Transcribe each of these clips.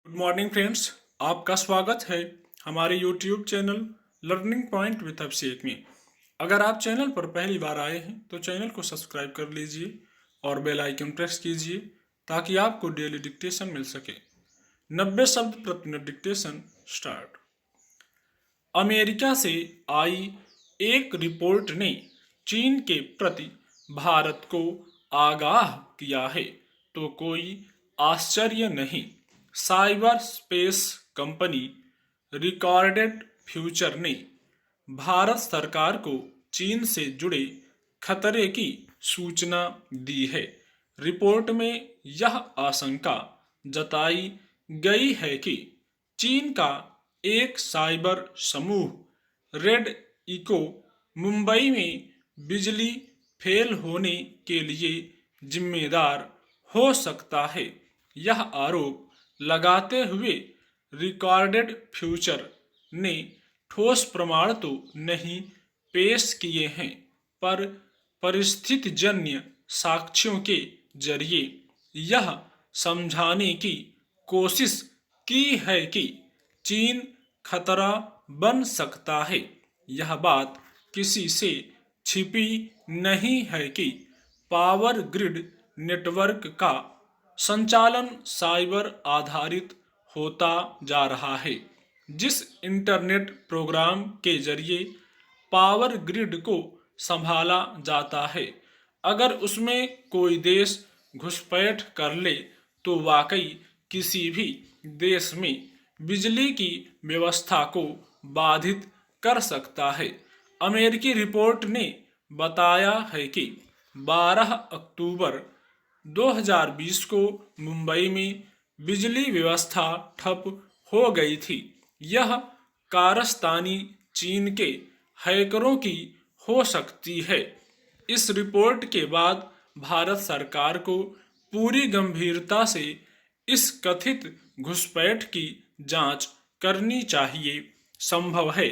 Good morning friends. आपका स्वागत है हमारे YouTube channel learning point with Abhishek में। अगर आप चैनल पर पहली बार आए हैं तो चैनल को सब्सक्राइब कर लीजिए और बेल आइकन प्रेस कीजिए ताकि आपको डेली डिक्टेशन मिल सके। 90 शब्द प्रति मिनट डिक्टेशन स्टार्ट। अमेरिका से आई एक रिपोर्ट ने चीन के प्रति भारत को आगाह किया है तो कोई आश्चर्य नहीं। Cyber space company recorded future ने भारत सरकार को चीन से जुड़े खतरे की सूचना दी है। रिपोर्ट में यह आशंका जताई गई है कि चीन का एक साइबर समूह रेड इको मुंबई में बिजली फेल होने के लिए जिम्मेदार हो सकता है। यह आरोप लगाते हुए रिकॉर्डेड फ्यूचर ने ठोस प्रमाण तो नहीं पेश किए हैं पर परिस्थितिजन्य साक्ष्यों के जरिए यह समझाने की कोशिश की है कि चीन खतरा बन सकता है। यह बात किसी से छिपी नहीं है कि पावर ग्रिड नेटवर्क का संचालन साइबर आधारित होता जा रहा है, जिस इंटरनेट प्रोग्राम के जरिए पावर ग्रिड को संभाला जाता है। अगर उसमें कोई देश घुसपैठ कर ले तो वाकई किसी भी देश में बिजली की व्यवस्था को बाधित कर सकता है। अमेरिकी रिपोर्ट ने बताया है कि 12 अक्टूबर 2020 को मुंबई में बिजली व्यवस्था ठप हो गई थी। यह कारस्तानी चीन के हैकरों की हो सकती है। इस रिपोर्ट के बाद भारत सरकार को पूरी गंभीरता से इस कथित घुसपैठ की जांच करनी चाहिए। संभव है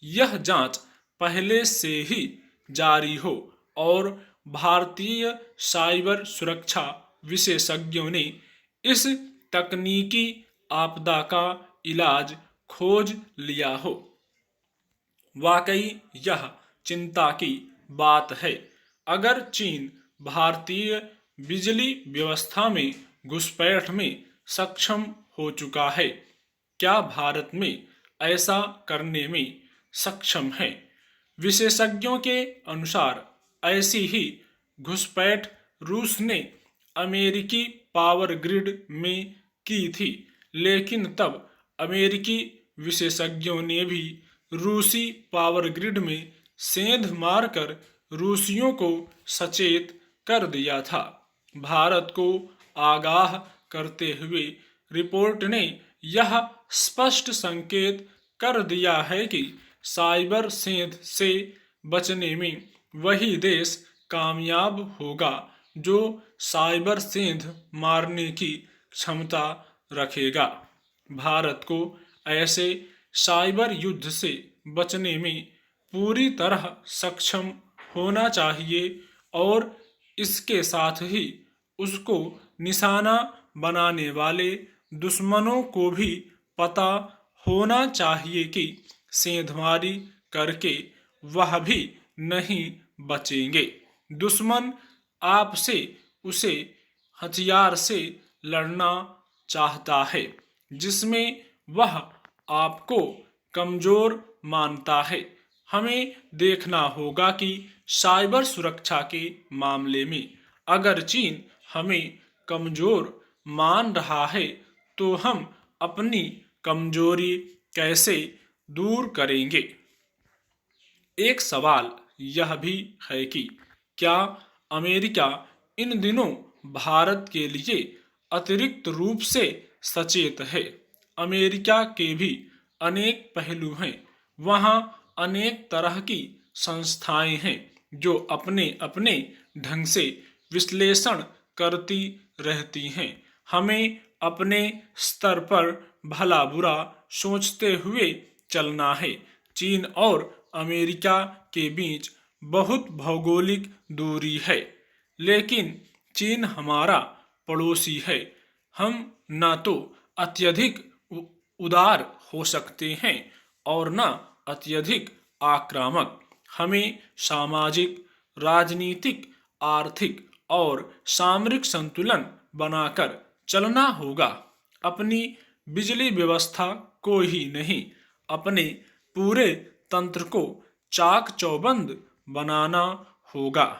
यह जांच पहले से ही जारी हो और भारतीय साइबर सुरक्षा विशेषज्ञों ने इस तकनीकी आपदा का इलाज खोज लिया हो। वाकई यह चिंता की बात है। अगर चीन भारतीय बिजली व्यवस्था में घुसपैठ में सक्षम हो चुका है, क्या भारत में ऐसा करने में सक्षम है? विशेषज्ञों के अनुसार ऐसी ही घुसपैठ रूस ने अमेरिकी पावर ग्रिड में की थी, लेकिन तब अमेरिकी विशेषज्ञों ने भी रूसी पावर ग्रिड में सेंध मारकर रूसियों को सचेत कर दिया था। भारत को आगाह करते हुए रिपोर्ट ने यह स्पष्ट संकेत कर दिया है कि साइबर सेंध से बचने में वही देश कामयाब होगा जो साइबर सेंध मारने की क्षमता रखेगा। भारत को ऐसे साइबर युद्ध से बचने में पूरी तरह सक्षम होना चाहिए और इसके साथ ही उसको निशाना बनाने वाले दुश्मनों को भी पता होना चाहिए कि सेंधमारी करके वह भी नहीं बचेंगे। दुश्मन आपसे उसे हथियार से लड़ना चाहता है जिसमें वह आपको कमजोर मानता है। हमें देखना होगा कि साइबर सुरक्षा के मामले में अगर चीन हमें कमजोर मान रहा है तो हम अपनी कमजोरी कैसे दूर करेंगे? एक सवाल यह भी है कि क्या अमेरिका इन दिनों भारत के लिए अतिरिक्त रूप से सचेत है? अमेरिका के भी अनेक पहलू हैं। वहाँ अनेक तरह की संस्थाएं हैं जो अपने अपने ढंग से विश्लेषण करती रहती हैं। हमें अपने स्तर पर भला बुरा सोचते हुए चलना है। चीन और अमेरिका के बीच बहुत भौगोलिक दूरी है, लेकिन चीन हमारा पड़ोसी है। हम न तो अत्यधिक उदार हो सकते हैं और न अत्यधिक आक्रामक। हमें सामाजिक, राजनीतिक, आर्थिक और सामरिक संतुलन बनाकर चलना होगा। अपनी बिजली व्यवस्था को ही नहीं, अपने पूरे तंत्र को चाक चौबंद बनाना होगा।